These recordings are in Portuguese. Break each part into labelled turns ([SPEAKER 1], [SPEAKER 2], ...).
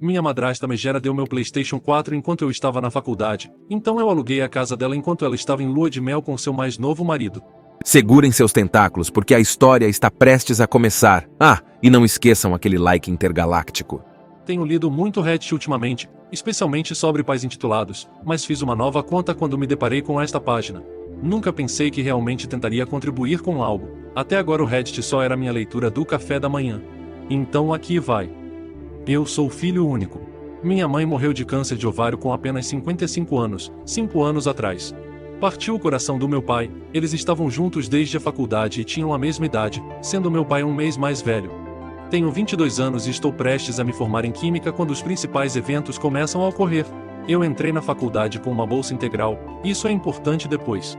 [SPEAKER 1] Minha madrasta megera deu meu PlayStation 4 enquanto eu estava na faculdade, então eu aluguei a casa dela enquanto ela estava em lua de mel com seu mais novo marido.
[SPEAKER 2] Segurem seus tentáculos porque a história está prestes a começar. Ah, e não esqueçam aquele like intergaláctico.
[SPEAKER 1] Tenho lido muito Reddit ultimamente, especialmente sobre pais intitulados, mas fiz uma nova conta quando me deparei com esta página. Nunca pensei que realmente tentaria contribuir com algo. Até agora o Reddit só era minha leitura do café da manhã. Então aqui vai. Eu sou filho único. Minha mãe morreu de câncer de ovário com apenas 55 anos, 5 anos atrás. Partiu o coração do meu pai, eles estavam juntos desde a faculdade e tinham a mesma idade, sendo meu pai um mês mais velho. Tenho 22 anos e estou prestes a me formar em Química quando os principais eventos começam a ocorrer. Eu entrei na faculdade com uma bolsa integral, isso é importante depois.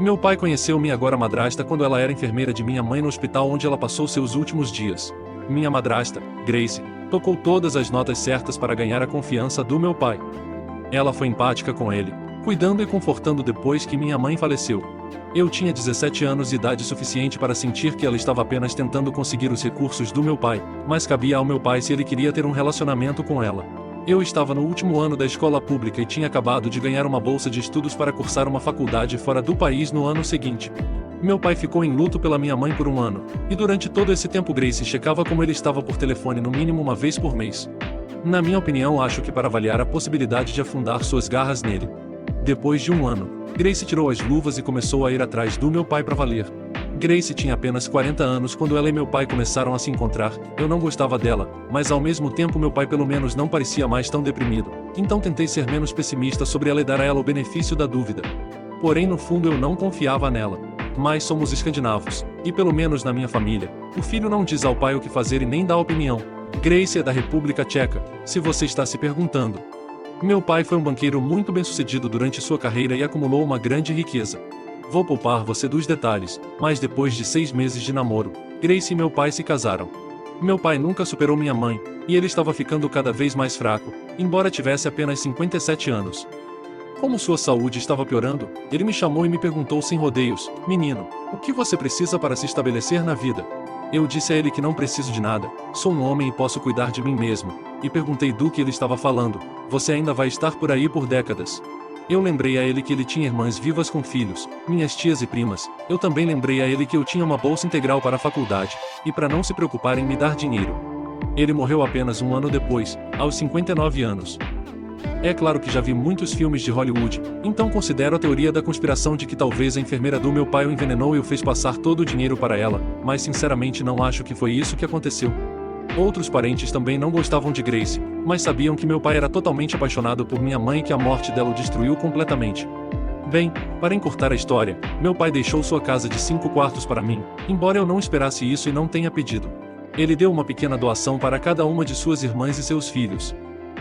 [SPEAKER 1] Meu pai conheceu minha agora madrasta quando ela era enfermeira de minha mãe no hospital onde ela passou seus últimos dias. Minha madrasta, Grace, tocou todas as notas certas para ganhar a confiança do meu pai. Ela foi empática com ele, cuidando e confortando depois que minha mãe faleceu. Eu tinha 17 anos e idade suficiente para sentir que ela estava apenas tentando conseguir os recursos do meu pai, mas cabia ao meu pai se ele queria ter um relacionamento com ela. Eu estava no último ano da escola pública e tinha acabado de ganhar uma bolsa de estudos para cursar uma faculdade fora do país no ano seguinte. Meu pai ficou em luto pela minha mãe por um ano, e durante todo esse tempo Grace checava como ele estava por telefone no mínimo uma vez por mês. Na minha opinião, acho que para avaliar a possibilidade de afundar suas garras nele. Depois de um ano, Grace tirou as luvas e começou a ir atrás do meu pai para valer. Grace tinha apenas 40 anos quando ela e meu pai começaram a se encontrar. Eu não gostava dela, mas ao mesmo tempo meu pai pelo menos não parecia mais tão deprimido, então tentei ser menos pessimista sobre ela e dar a ela o benefício da dúvida. Porém no fundo eu não confiava nela. Mas somos escandinavos, e pelo menos na minha família, o filho não diz ao pai o que fazer e nem dá opinião. Grace é da República Tcheca, se você está se perguntando. Meu pai foi um banqueiro muito bem-sucedido durante sua carreira e acumulou uma grande riqueza. Vou poupar você dos detalhes, mas depois de 6 meses de namoro, Grace e meu pai se casaram. Meu pai nunca superou minha mãe, e ele estava ficando cada vez mais fraco, embora tivesse apenas 57 anos. Como sua saúde estava piorando, ele me chamou e me perguntou sem rodeios: menino, o que você precisa para se estabelecer na vida? Eu disse a ele que não preciso de nada, sou um homem e posso cuidar de mim mesmo, e perguntei do que ele estava falando: você ainda vai estar por aí por décadas. Eu lembrei a ele que ele tinha irmãs vivas com filhos, minhas tias e primas. Eu também lembrei a ele que eu tinha uma bolsa integral para a faculdade, e para não se preocupar em me dar dinheiro. Ele morreu apenas um ano depois, aos 59 anos. É claro que já vi muitos filmes de Hollywood, então considero a teoria da conspiração de que talvez a enfermeira do meu pai o envenenou e o fez passar todo o dinheiro para ela, mas sinceramente não acho que foi isso que aconteceu. Outros parentes também não gostavam de Grace, mas sabiam que meu pai era totalmente apaixonado por minha mãe e que a morte dela o destruiu completamente. Bem, para encurtar a história, meu pai deixou sua casa de 5 quartos para mim, embora eu não esperasse isso e não tenha pedido. Ele deu uma pequena doação para cada uma de suas irmãs e seus filhos.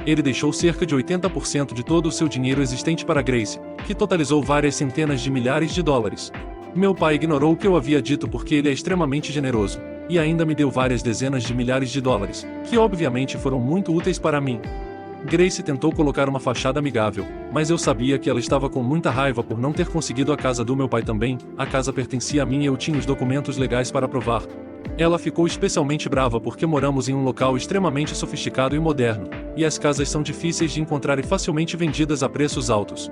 [SPEAKER 1] Ele deixou cerca de 80% de todo o seu dinheiro existente para Grace, que totalizou várias centenas de milhares de dólares. Meu pai ignorou o que eu havia dito porque ele é extremamente generoso, e ainda me deu várias dezenas de milhares de dólares, que obviamente foram muito úteis para mim. Grace tentou colocar uma fachada amigável, mas eu sabia que ela estava com muita raiva por não ter conseguido a casa do meu pai também. A casa pertencia a mim e eu tinha os documentos legais para provar. Ela ficou especialmente brava porque moramos em um local extremamente sofisticado e moderno, e as casas são difíceis de encontrar e facilmente vendidas a preços altos.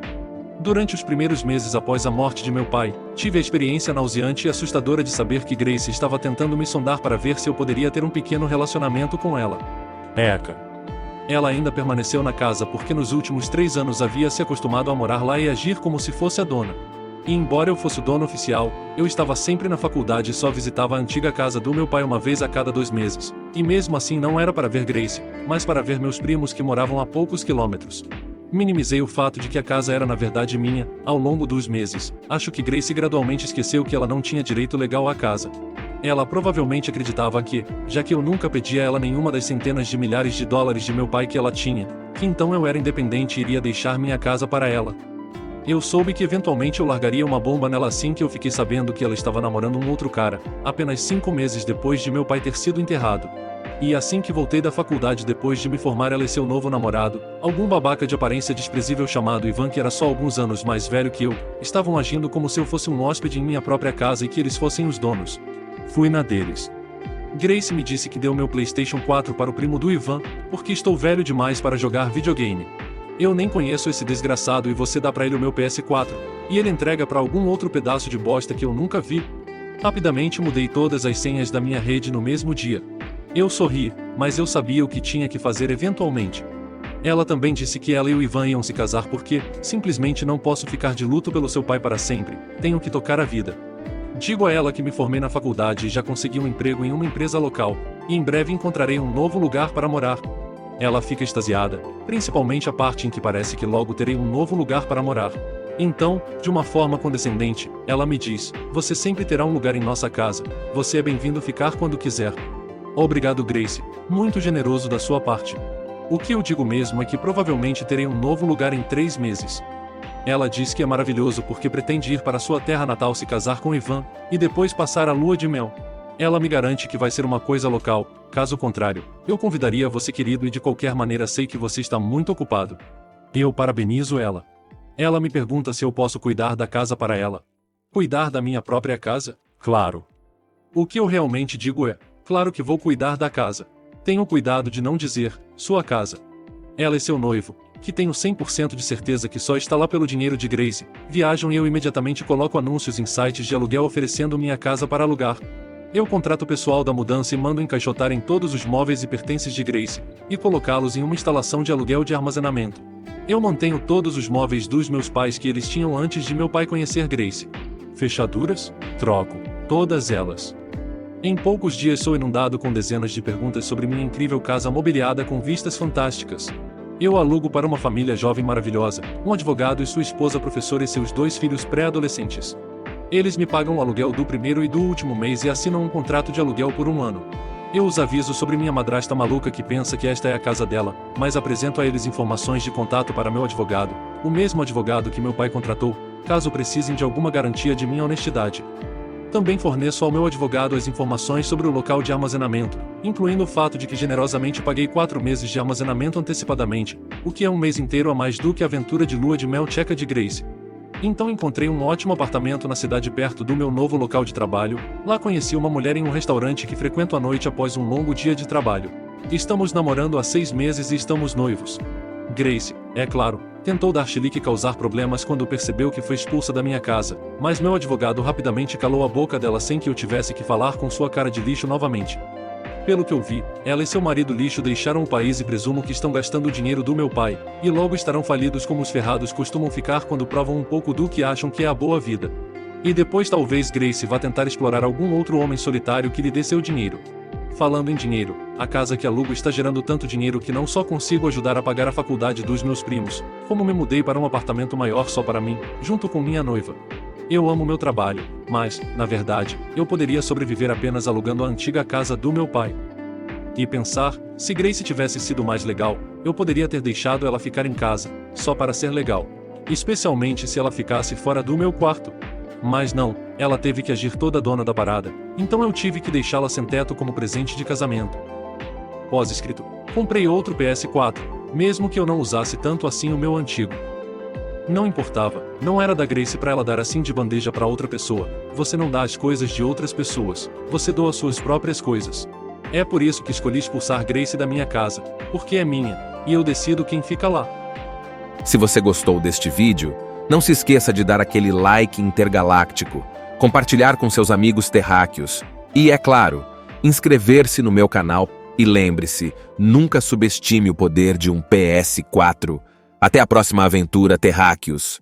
[SPEAKER 1] Durante os primeiros meses após a morte de meu pai, tive a experiência nauseante e assustadora de saber que Grace estava tentando me sondar para ver se eu poderia ter um pequeno relacionamento com ela. Eca. Ela ainda permaneceu na casa porque nos últimos 3 anos havia se acostumado a morar lá e agir como se fosse a dona. E embora eu fosse o dono oficial, eu estava sempre na faculdade e só visitava a antiga casa do meu pai uma vez a cada 2 meses. E mesmo assim não era para ver Grace, mas para ver meus primos que moravam a poucos quilômetros. Minimizei o fato de que a casa era na verdade minha. Ao longo dos meses, acho que Grace gradualmente esqueceu que ela não tinha direito legal à casa. Ela provavelmente acreditava que, já que eu nunca pedi a ela nenhuma das centenas de milhares de dólares de meu pai que ela tinha, que então eu era independente e iria deixar minha casa para ela. Eu soube que eventualmente eu largaria uma bomba nela assim que eu fiquei sabendo que ela estava namorando um outro cara, apenas 5 meses depois de meu pai ter sido enterrado. E assim que voltei da faculdade depois de me formar ela e seu novo namorado, algum babaca de aparência desprezível chamado Ivan que era só alguns anos mais velho que eu, estavam agindo como se eu fosse um hóspede em minha própria casa e que eles fossem os donos. Fui na deles. Grace me disse que deu meu PlayStation 4 para o primo do Ivan, porque estou velho demais para jogar videogame. Eu nem conheço esse desgraçado e você dá pra ele o meu PS4, e ele entrega pra algum outro pedaço de bosta que eu nunca vi. Rapidamente mudei todas as senhas da minha rede no mesmo dia. Eu sorri, mas eu sabia o que tinha que fazer eventualmente. Ela também disse que ela e o Ivan iam se casar porque, simplesmente não posso ficar de luto pelo seu pai para sempre, tenho que tocar a vida. Digo a ela que me formei na faculdade e já consegui um emprego em uma empresa local, e em breve encontrarei um novo lugar para morar. Ela fica extasiada, principalmente a parte em que parece que logo terei um novo lugar para morar. Então, de uma forma condescendente, ela me diz: você sempre terá um lugar em nossa casa, você é bem-vindo ficar quando quiser. Obrigado, Grace, muito generoso da sua parte. O que eu digo mesmo é que provavelmente terei um novo lugar em 3 meses. Ela diz que é maravilhoso porque pretende ir para sua terra natal se casar com Ivan, e depois passar a lua de mel. Ela me garante que vai ser uma coisa local, caso contrário, eu convidaria você, querido, e de qualquer maneira sei que você está muito ocupado. Eu parabenizo ela. Ela me pergunta se eu posso cuidar da casa para ela. Cuidar da minha própria casa? Claro. O que eu realmente digo é: claro que vou cuidar da casa. Tenho cuidado de não dizer, sua casa. Ela e seu noivo, que tenho 100% de certeza que só está lá pelo dinheiro de Grace, viajam e eu imediatamente coloco anúncios em sites de aluguel oferecendo minha casa para alugar. Eu contrato o pessoal da mudança e mando encaixotarem todos os móveis e pertences de Grace, e colocá-los em uma instalação de aluguel de armazenamento. Eu mantenho todos os móveis dos meus pais que eles tinham antes de meu pai conhecer Grace. Fechaduras? Troco. Todas elas. Em poucos dias sou inundado com dezenas de perguntas sobre minha incrível casa mobiliada com vistas fantásticas. Eu alugo para uma família jovem maravilhosa, um advogado e sua esposa professora e seus 2 filhos pré-adolescentes. Eles me pagam o aluguel do primeiro e do último mês e assinam um contrato de aluguel por 1 ano. Eu os aviso sobre minha madrasta maluca que pensa que esta é a casa dela, mas apresento a eles informações de contato para meu advogado, o mesmo advogado que meu pai contratou, caso precisem de alguma garantia de minha honestidade. Também forneço ao meu advogado as informações sobre o local de armazenamento, incluindo o fato de que generosamente paguei 4 meses de armazenamento antecipadamente, o que é 1 mês inteiro a mais do que a aventura de lua de mel tcheca de Grace. Então encontrei um ótimo apartamento na cidade perto do meu novo local de trabalho. Lá conheci uma mulher em um restaurante que frequento à noite após um longo dia de trabalho. Estamos namorando há 6 meses e estamos noivos. Grace, é claro, tentou dar chilique e causar problemas quando percebeu que foi expulsa da minha casa, mas meu advogado rapidamente calou a boca dela sem que eu tivesse que falar com sua cara de lixo novamente. Pelo que eu vi, ela e seu marido lixo deixaram o país e presumo que estão gastando o dinheiro do meu pai, e logo estarão falidos como os ferrados costumam ficar quando provam um pouco do que acham que é a boa vida. E depois talvez Grace vá tentar explorar algum outro homem solitário que lhe dê seu dinheiro. Falando em dinheiro, a casa que alugo está gerando tanto dinheiro que não só consigo ajudar a pagar a faculdade dos meus primos, como me mudei para um apartamento maior só para mim, junto com minha noiva. Eu amo meu trabalho, mas, na verdade, eu poderia sobreviver apenas alugando a antiga casa do meu pai. E pensar, se Grace tivesse sido mais legal, eu poderia ter deixado ela ficar em casa, só para ser legal. Especialmente se ela ficasse fora do meu quarto. Mas não, ela teve que agir toda dona da parada, então eu tive que deixá-la sem teto como presente de casamento. Pós-escrito: comprei outro PS4, mesmo que eu não usasse tanto assim o meu antigo. Não importava, não era da Grace para ela dar assim de bandeja para outra pessoa. Você não dá as coisas de outras pessoas, você doa suas próprias coisas. É por isso que escolhi expulsar Grace da minha casa, porque é minha, e eu decido quem fica lá.
[SPEAKER 2] Se você gostou deste vídeo, não se esqueça de dar aquele like intergaláctico, compartilhar com seus amigos terráqueos e, é claro, inscrever-se no meu canal. E lembre-se, nunca subestime o poder de um PS4. Até a próxima aventura, terráqueos!